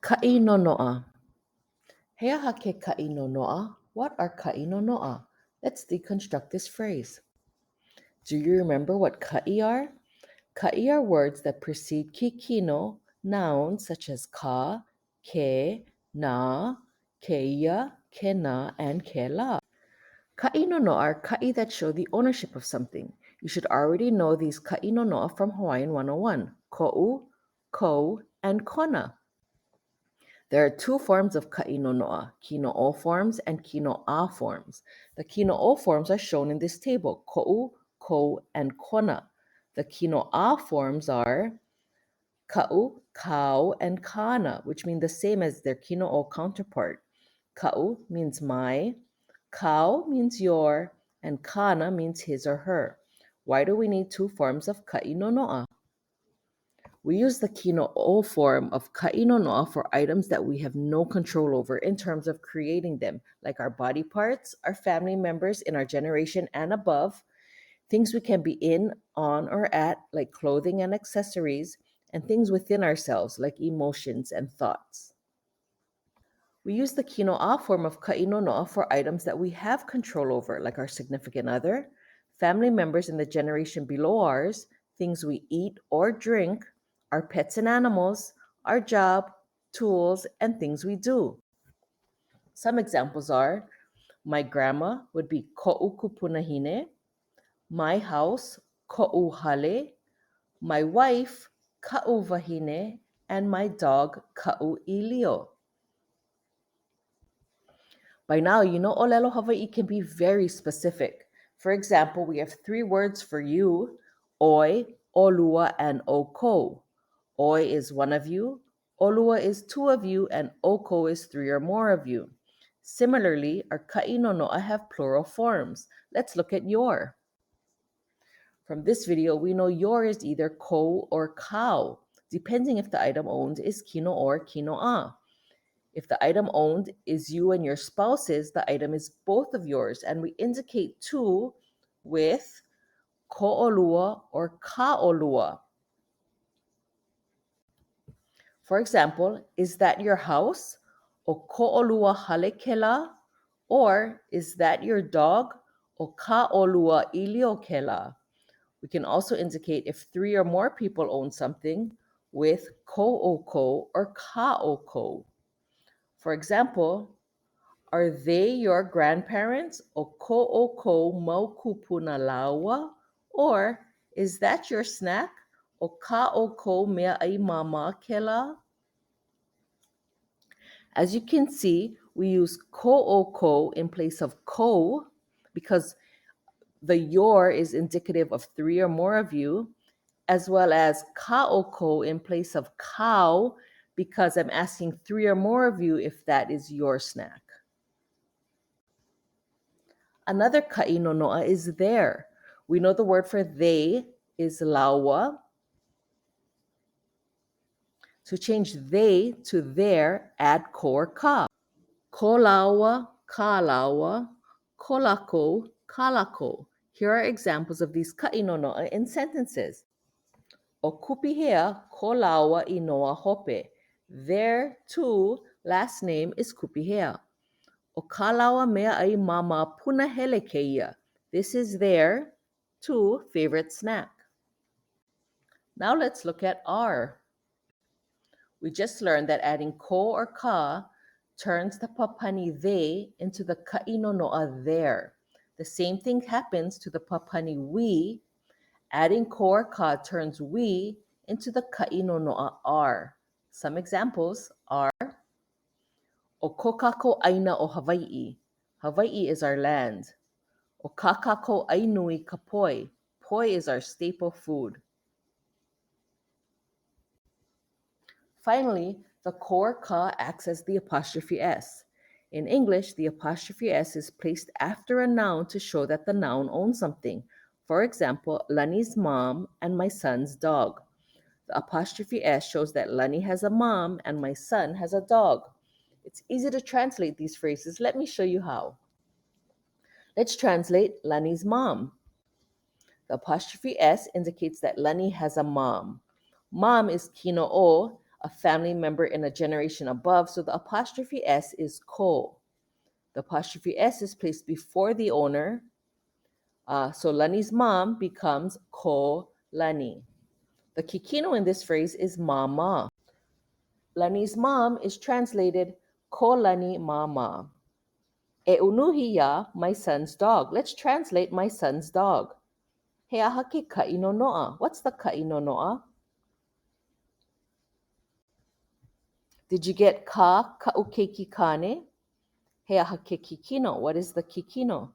Kaʻi Nonoʻa. He aha ke kaʻi nonoʻa. What are kaʻi nonoʻa? Let's deconstruct this phrase. Do you remember what kaʻi are? Kaʻi are words that precede kino, nouns such as ka, ke, na, kēia, kena, and kēlā. Kaʻi nonoʻa are kaʻi that show the ownership of something. You should already know these kaʻi nonoʻa from Hawaiian 101, koʻu, kou, and kona. There are two forms of kaʻi nonoʻa, Kinoʻō forms and kinoʻā forms. The Kinoʻō forms are shown in this table, koʻu, kou, and kona. The kinoʻā forms are ka'u, kau, and kana, which mean the same as their Kinoʻō counterpart. Ka'u means my, kau means your, and kana means his or her. Why do we need two forms of kaʻi nonoʻa? We use the Kinoʻō form of kaʻi nonoʻa for items that we have no control over in terms of creating them, like our body parts, our family members in our generation and above, things we can be in, on, or at, like clothing and accessories, and things within ourselves, like emotions and thoughts. We use the kinoʻā form of kaʻi nonoʻa for items that we have control over, like our significant other, family members in the generation below ours, things we eat or drink, our pets and animals, our job, tools, and things we do. Some examples are, my grandma would be koʻu kupunahine, my house, koʻu hale, my wife, ka'u wahine, and my dog, ka'u ilio. By now, you know ʻōlelo Hawaiʻi can be very specific. For example, we have three words for you, oi, ʻolua, and ʻōkou. Oi is one of you, ʻolua is two of you, and ʻōkou is three or more of you. Similarly, our kaʻi nonoʻa have plural forms. Let's look at your. From this video, we know your is either ko or kau, depending if the item owned is kino or kinoʻā. If the item owned is you and your spouse's, the item is both of yours, and we indicate two with koʻolua or kaʻolua. For example, is that your house? O koʻolua hale kēlā? Or is that your dog? O kaʻolua ilio kēlā? We can also indicate if three or more people own something with koʻoko or kaʻoko. For example, are they your grandparents o koʻoko mau kupuna laua? Or is that your snack o kaʻoko meaʻai mama kēlā? As you can see, we use koʻoko in place of ko because the your is indicative of three or more of you, as well as kaʻoko in place of kau because I'm asking three or more of you if that is your snack. Another kaʻi nonoʻa is there. We know the word for they is laua. To change they to there, add ko or ka. Ko laua, ka laua, ko lako, ka lako. Here are examples of these kaʻi nonoʻa in sentences. O kupihea ko laua I noa hope. Their too last name is kupihea. O ka laua meaʻai mama punahele kēia. This is their too favorite snack. Now let's look at are. We just learned that adding ko or ka turns the papani they into the kaʻi nonoʻa there. The same thing happens to the papani we. Adding ko or ka turns we into the kaʻi nonoʻa are. Some examples are o ko kākou ʻaina o Hawaiʻi. Hawaiʻi is our land. O ka kākou ʻainui ka poi. Poi is our staple food. Finally, the ko or ka acts as the apostrophe s. In English, the apostrophe s is placed after a noun to show that the noun owns something. For example, Lani's mom and my son's dog. The apostrophe s shows that Lani has a mom and my son has a dog. It's easy to translate these phrases. Let me show you how. Let's translate Lani's mom. The apostrophe s indicates that Lani has a mom. Mom is Kinoʻō, a family member in a generation above. So the apostrophe S is ko. The apostrophe S is placed before the owner. So Lani's mom becomes ko Lani. The kikino in this phrase is mama. Lani's mom is translated ko Lani mama. E unuhi ya, my son's dog. Let's translate my son's dog. He aha ke Kaʻi Nonoʻa. What's the Kaʻi Nonoʻa? Did you get ka ka'ukeiki kane? He aha ke kikino. What is the kikino?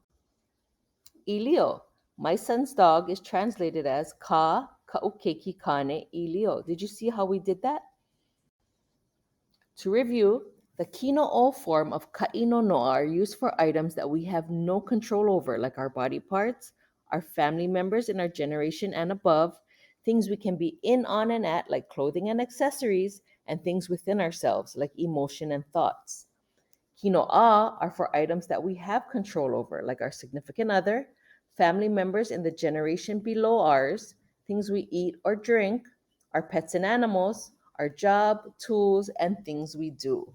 Ilio. My son's dog is translated as ka ka'ukeiki kane ilio. Did you see how we did that? To review, the Kinoʻō form of Kaʻi Nonoʻa are used for items that we have no control over, like our body parts, our family members in our generation and above, things we can be in, on, and at, like clothing and accessories, and things within ourselves, like emotion and thoughts. Kinoʻā are for items that we have control over, like our significant other, family members in the generation below ours, things we eat or drink, our pets and animals, our job, tools, and things we do.